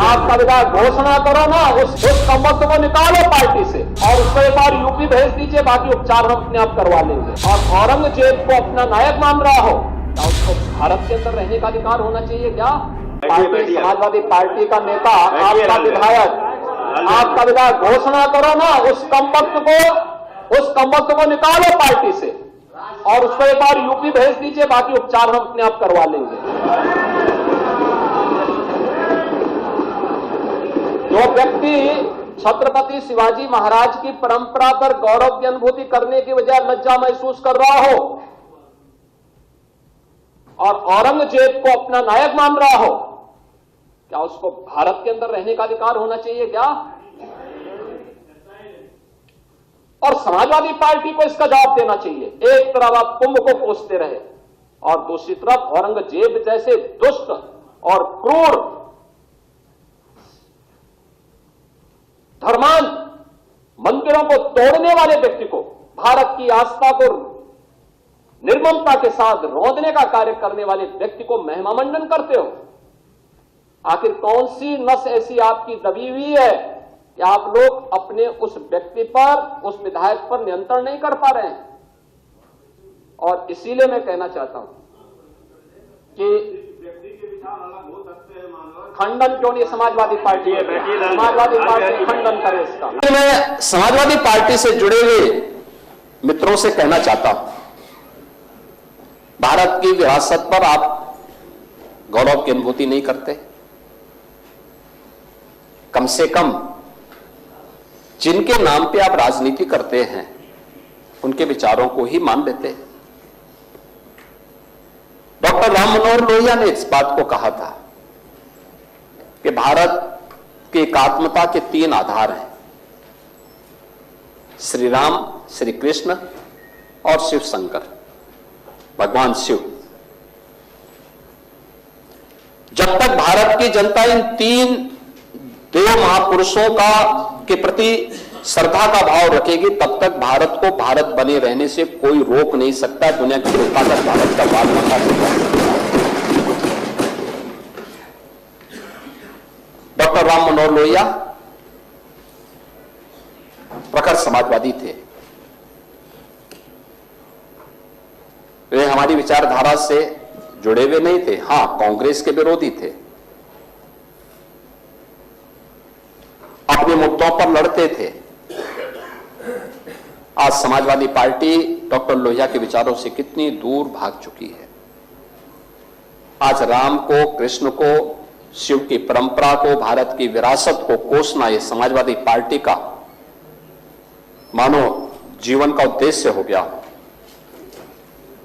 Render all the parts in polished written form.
आपका विधायक घोषणा करो ना, उस कमबख्त को निकालो पार्टी से और उसको एक बार यूपी भेज दीजिए, बाकी उपचार हम अपने आप करवा लेंगे। और औरंगजेब को अपना नायक मान रहा हो, क्या उसको भारत के अंदर रहने का अधिकार होना चाहिए? क्या पार्टी समाजवादी पार्टी का नेता, आपका विधायक घोषणा करो ना, उस कमबख्त को निकालो पार्टी से और उसको एक बार यूपी भेज दीजिए, बाकी उपचार हम अपने आप करवा लेंगे। जो व्यक्ति छत्रपति शिवाजी महाराज की परंपरा पर गौरव की अनुभूति करने की बजाय लज्जा महसूस कर रहा हो और औरंगजेब को अपना नायक मान रहा हो, क्या उसको भारत के अंदर रहने का अधिकार होना चाहिए? क्या और समाजवादी पार्टी को इसका जवाब देना चाहिए। एक तरफ आप कुंभ को कोसते रहे और दूसरी तरफ औरंगजेब जैसे दुष्ट और क्रूर धर्मांध मंदिरों को तोड़ने वाले व्यक्ति को, भारत की आस्था को निर्ममता के साथ रौंदने का कार्य करने वाले व्यक्ति को महिमा मंडन करते हो। आखिर कौन सी नस ऐसी आपकी दबी हुई है कि आप लोग अपने उस व्यक्ति पर, उस विधायक पर नियंत्रण नहीं कर पा रहे हैं? और इसीलिए मैं कहना चाहता हूं कि खंडन क्यों नहीं समाजवादी पार्टी खंडन करे इसका। मैं समाजवादी पार्टी से जुड़े हुए मित्रों से कहना चाहता हूं, भारत की विरासत पर आप गौरव की अनुभूति नहीं करते? कम से कम जिनके नाम पे आप राजनीति करते हैं उनके विचारों को ही मान लेते। डॉक्टर राम मनोहर लोहिया ने इस बात को कहा था कि भारत की एकात्मता के 3 आधार हैं, श्री राम, श्री कृष्ण और शिव शंकर, भगवान शिव। जब तक भारत की जनता इन 3 देव महापुरुषों के प्रति श्रद्धा का भाव रखेगी, तब तक भारत को भारत बने रहने से कोई रोक नहीं सकता। दुनिया की कोई ताकत भारत का बात नहीं कर सकता। डॉक्टर राम मनोहर लोहिया प्रखर समाजवादी थे। वे हमारी विचारधारा से जुड़े हुए नहीं थे, हां कांग्रेस के विरोधी थे, अपने मुद्दों पर लड़ते थे। आज समाजवादी पार्टी डॉक्टर लोहिया के विचारों से कितनी दूर भाग चुकी है। आज राम को, कृष्ण को, शिव की परंपरा को, भारत की विरासत को कोसना यह समाजवादी पार्टी का मानो जीवन का उद्देश्य हो गया।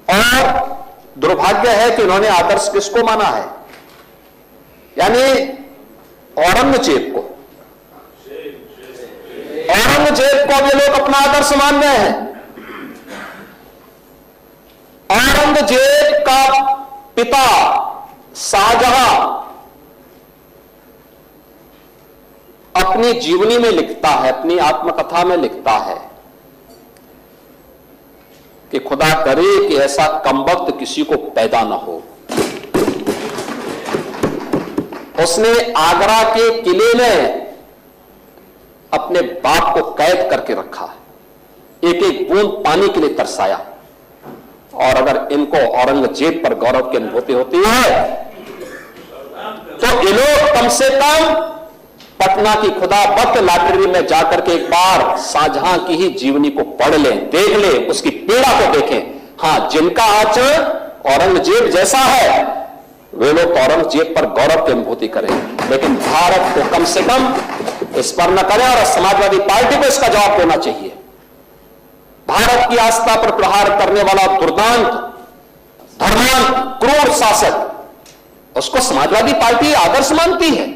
और दुर्भाग्य है कि उन्होंने आदर्श किसको माना है? यानी औरंगजेब को। औरंगजेब को वे लोग अपना आदर्श मान रहे हैं। औरंगजेब का पिता शाहजहां अपनी जीवनी में लिखता है, अपनी आत्मकथा में लिखता है कि खुदा करे कि ऐसा कमबख्त किसी को पैदा न हो। उसने आगरा के किले में अपने बाप को कैद करके रखा, एक एक बूंद पानी के लिए तरसाया। और अगर इनको औरंगजेब पर गौरव की अनुभूति होती है तो ये लोग कम से कम पटना की खुदा बख्त लाइब्रेरी में जाकर के एक बार शाहजहां की ही जीवनी को पढ़ लें, देख लें, उसकी पीड़ा को देखें। हां, जिनका आचरण औरंगजेब जैसा है वे लोग औरंगजेब पर गौरव की अनुभूति करें, लेकिन भारत को कम से कम इस पर न करें। और समाजवादी पार्टी को इसका जवाब देना चाहिए। भारत की आस्था पर प्रहार करने वाला दुर्दांत, धर्मांत, क्रूर शासक, उसको समाजवादी पार्टी आदर्श मानती है।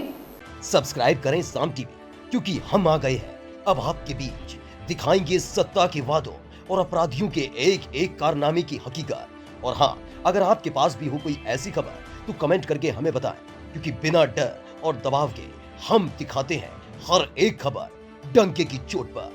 सब्सक्राइब करें साम टीवी, क्योंकि हम आ गए हैं अब आपके बीच। दिखाएंगे सत्ता के वादों और अपराधियों के एक एक कारनामे की हकीकत। और हाँ, अगर आपके पास भी हो कोई ऐसी खबर तो कमेंट करके हमें बताएं, क्योंकि बिना डर और दबाव के हम दिखाते हैं हर एक खबर डंके की चोट पर।